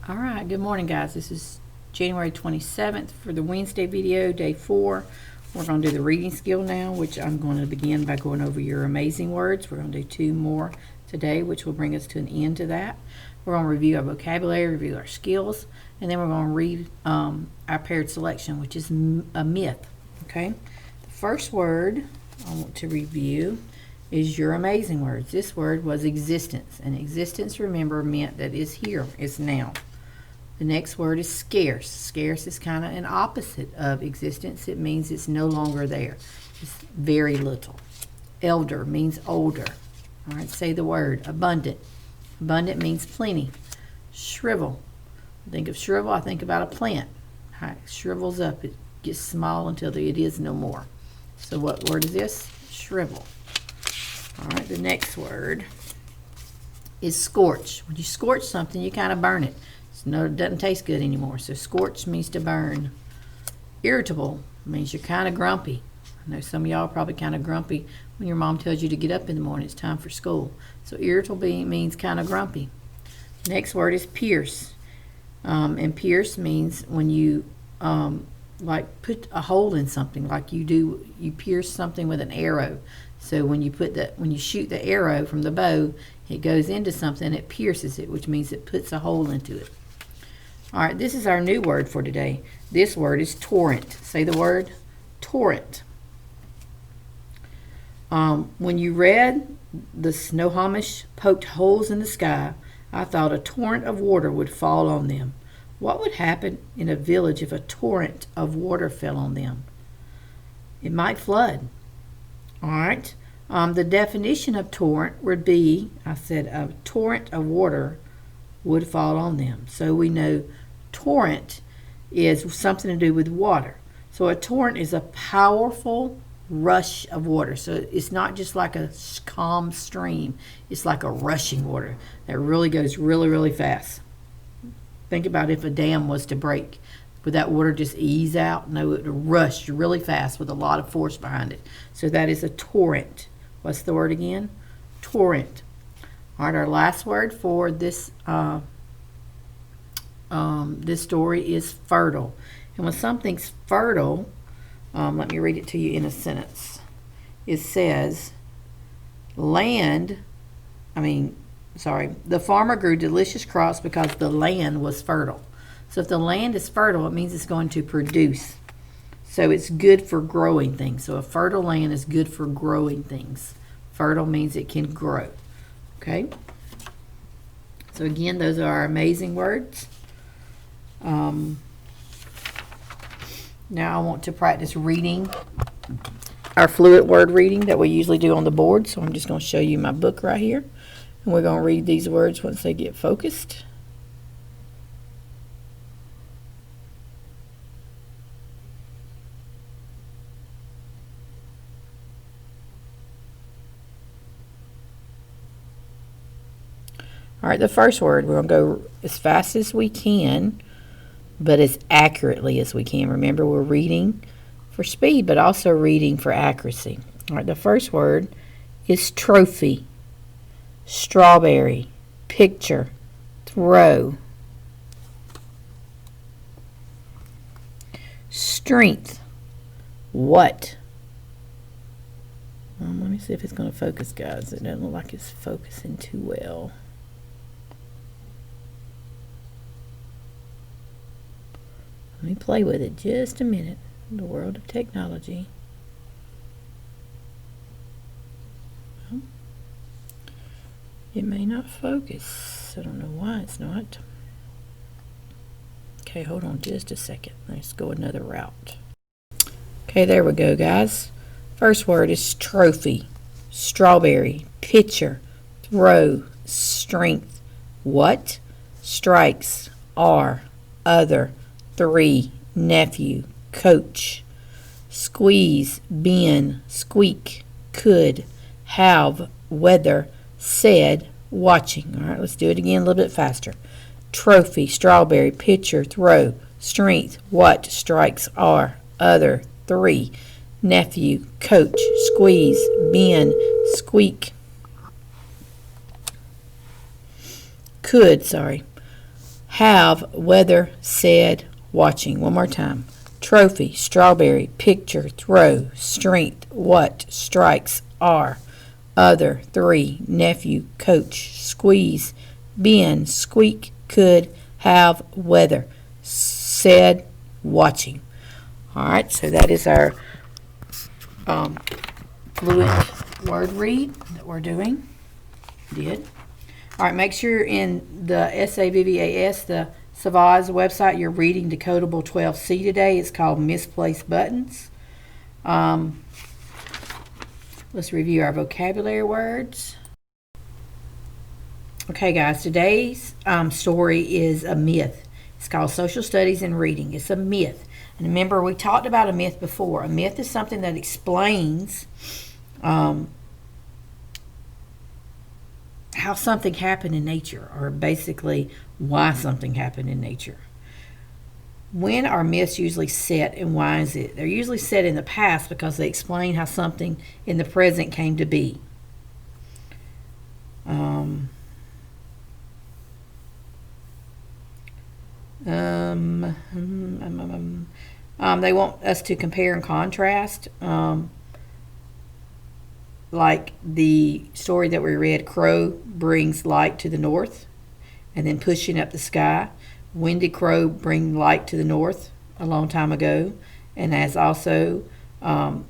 All right, good morning, guys. This is January 27th for the Wednesday video, day 4. We're going to do the reading skill now, which I'm going to begin by going over your amazing words. We're going to do 2 more today, which will bring us to an end to that. We're going to review our vocabulary, review our skills, and then we're going to read our paired selection, which is a myth. Okay, the first word I want to review is your amazing words. This word was existence, and existence, remember, meant that is here, it's now. The next word is scarce. Scarce is kind of an opposite of existence. It means it's no longer there. It's very little. Elder means older. All right, say the word. Abundant. Abundant means plenty. Shrivel. Think of shrivel, I think about a plant. All right, shrivels up. It gets small until it is no more. So what word is this? Shrivel. All right, the next word is scorch. When you scorch something, you kind of burn it. No, it doesn't taste good anymore. So scorch means to burn. Irritable means you're kind of grumpy. I know some of y'all are probably kind of grumpy when your mom tells you to get up in the morning. It's time for school. So irritable means kind of grumpy. Next word is pierce. And pierce means when you like put a hole in something, like you pierce something with an arrow. So when you shoot the arrow from the bow, it goes into something, it pierces it, which means it puts a hole into it. All right, this is our new word for today. This word is torrent. Say the word, torrent. When you read the Snohomish poked holes in the sky, I thought a torrent of water would fall on them. What would happen in a village if a torrent of water fell on them? It might flood. All right. The definition of torrent would be, I said, a torrent of water would fall on them. So we know torrent is something to do with water. So a torrent is a powerful rush of water. So it's not just like a calm stream. It's like a rushing water that really goes really, really fast. Think about if a dam was to break. Would that water just ease out? No, it would rush really fast with a lot of force behind it. So that is a torrent. What's the word again? Torrent. All right, our last word for this this story is fertile. And when something's fertile, let me read it to you in a sentence. It says, the farmer grew delicious crops because the land was fertile. So if the land is fertile, it means it's going to produce. So it's good for growing things. So a fertile land is good for growing things. Fertile means it can grow. Okay? So again, those are our amazing words. Now I want to practice reading our fluent word reading that we usually do on the board. So I'm just going to show you my book right here. And we're going to read these words once they get focused. All right, the first word, we're going to go as fast as we can, but as accurately as we can. Remember, we're reading for speed, but also reading for accuracy. All right, the first word is trophy, strawberry, picture, throw, strength, what? Let me see if it's going to focus, guys. It doesn't look like it's focusing too well. Let me play with it just a minute. The world of technology. Well, it may not focus. I don't know why it's not. Okay, hold on just a second. Let's go another route. Okay, there we go, guys. First word is trophy, strawberry, pitcher, throw, strength, what, strikes, are, other, 3, nephew, coach, squeeze, bin, squeak, could, have, weather, said, watching. All right, let's do it again a little bit faster. Trophy, strawberry, pitcher, throw, strength, what, strikes, are, other, 3, nephew, coach, squeeze, bin, squeak, could, have, weather, said, watching. One more time. Trophy, strawberry, picture, throw, strength, what, strikes, are, other, 3, nephew, coach, squeeze, been, squeak, could, have, weather, said, watching. All right, so that is our fluent word read that we're doing. All right, make sure in the SAVVAS, the Savaz website, you're reading Decodable 12C today. It's called Misplaced Buttons. Let's review our vocabulary words. Okay, guys, today's story is a myth. It's called Social Studies and Reading. It's a myth. And remember, we talked about a myth before. A myth is something that explains how something happened in nature, or basically why something happened in nature. When are myths usually set, and why is it? They're usually set in the past because they explain how something in the present came to be. They want us to compare and contrast. Like the story that we read, crow brings light to the north, and then pushing up the sky. When did crow bring light to the north? A long time ago. And as also, so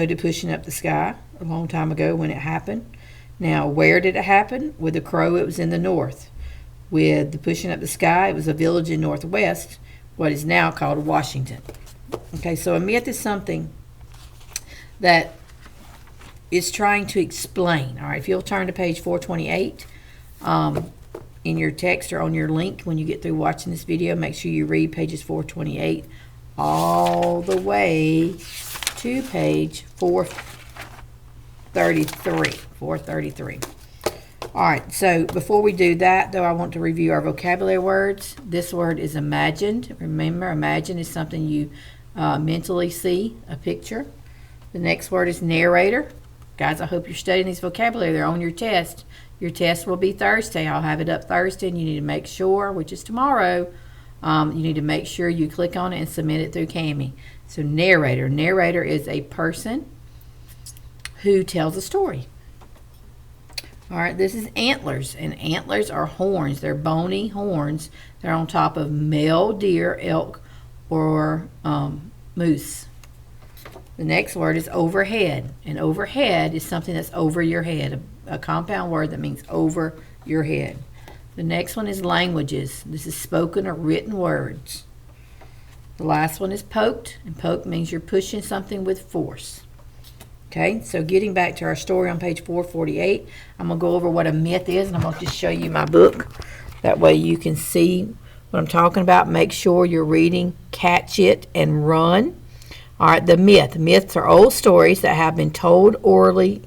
did pushing up the sky a long time ago when it happened. Now, where did it happen? With the crow, it was in the north. With the pushing up the sky, it was a village in Northwest, what is now called Washington. Okay, so a myth is something that is trying to explain. All right, if you'll turn to page 428 in your text or on your link when you get through watching this video, make sure you read pages 428 all the way to page 433. All right, so before we do that, though, I want to review our vocabulary words. This word is imagined. Remember, imagine is something you mentally see, a picture. The next word is narrator. Guys, I hope you're studying these vocabulary. They're on your test. Your test will be Thursday. I'll have it up Thursday, and you need to make sure, which is tomorrow, you need to make sure you click on it and submit it through Cami. So narrator. Narrator is a person who tells a story. All right, this is antlers, and antlers are horns. They're bony horns. They're on top of male deer, elk, or moose. The next word is overhead, and overhead is something that's over your head, a compound word that means over your head. The next one is languages. This is spoken or written words. The last one is poked, and poked means you're pushing something with force. Okay, so getting back to our story on page 448, I'm going to go over what a myth is, and I'm going to just show you my book. That way you can see what I'm talking about. Make sure you're reading Catch It and Run. All right, the myth. Myths are old stories that have been told orally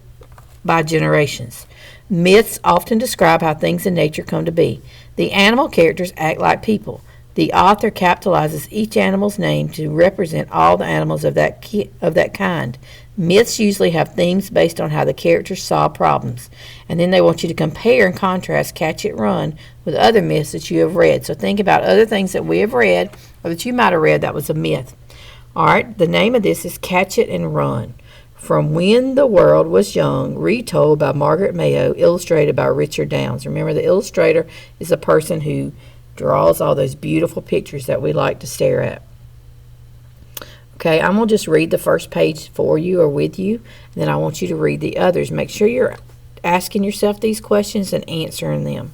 by generations. Myths often describe how things in nature come to be. The animal characters act like people. The author capitalizes each animal's name to represent all the animals of that kind. Myths usually have themes based on how the characters solve problems. And then they want you to compare and contrast Catch It Run with other myths that you have read. So think about other things that we have read or that you might have read that was a myth. All right, the name of this is Catch It and Run. From When the World Was Young, retold by Margaret Mayo, illustrated by Richard Downs. Remember, the illustrator is a person who draws all those beautiful pictures that we like to stare at. Okay, I'm going to just read the first page for you or with you, and then I want you to read the others. Make sure you're asking yourself these questions and answering them.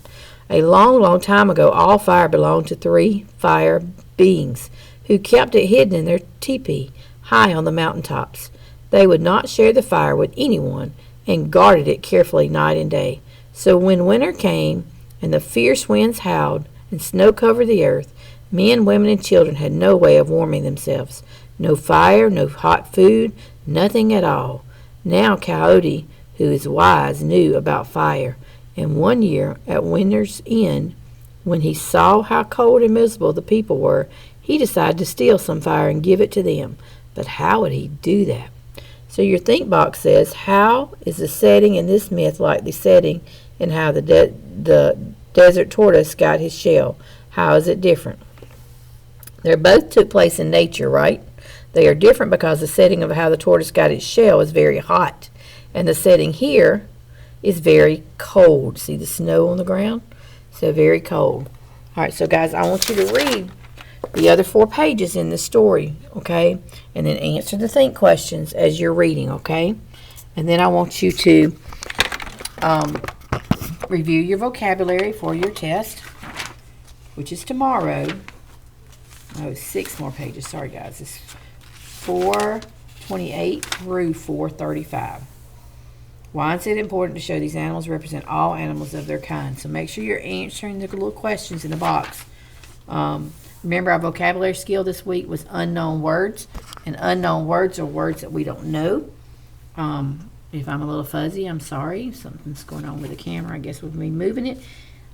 A long, long time ago, all fire belonged to 3 fire beings who kept it hidden in their teepee high on the mountaintops. They would not share the fire with anyone and guarded it carefully night and day. So when winter came and the fierce winds howled and snow covered the earth, men, women, and children had no way of warming themselves. No fire, no hot food, nothing at all. Now Coyote, who is wise, knew about fire, and one year at winter's end, when he saw how cold and miserable the people were, he decided to steal some fire and give it to them. But how would he do that? So your think box says, how is the setting in this myth like the setting in how the desert tortoise got his shell? How is it different? They both took place in nature, right? They are different because the setting of how the tortoise got its shell is very hot, and the setting here is very cold. See the snow on the ground? So very cold. All right, so guys, I want you to read the other 4 pages in the story, okay? And then answer the think questions as you're reading, okay? And then I want you to review your vocabulary for your test, which is tomorrow. Oh, 6 more pages. Sorry, guys. It's 428 through 435. Why is it important to show these animals represent all animals of their kind? So make sure you're answering the little questions in the box. Remember, our vocabulary skill this week was unknown words. And unknown words are words that we don't know. If I'm a little fuzzy, I'm sorry. Something's going on with the camera, I guess, with me moving it.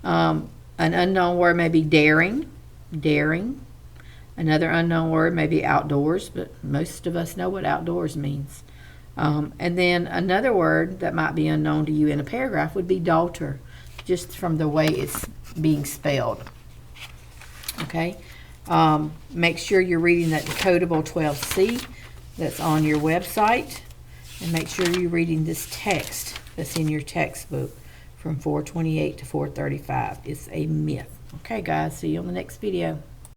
An unknown word may be daring. Daring. Another unknown word may be outdoors, but most of us know what outdoors means. And then another word that might be unknown to you in a paragraph would be daughter, just from the way it's being spelled. Okay? Make sure you're reading that Decodable 12C that's on your website. And make sure you're reading this text that's in your textbook from 428 to 435. It's a myth. Okay, guys. See you on the next video.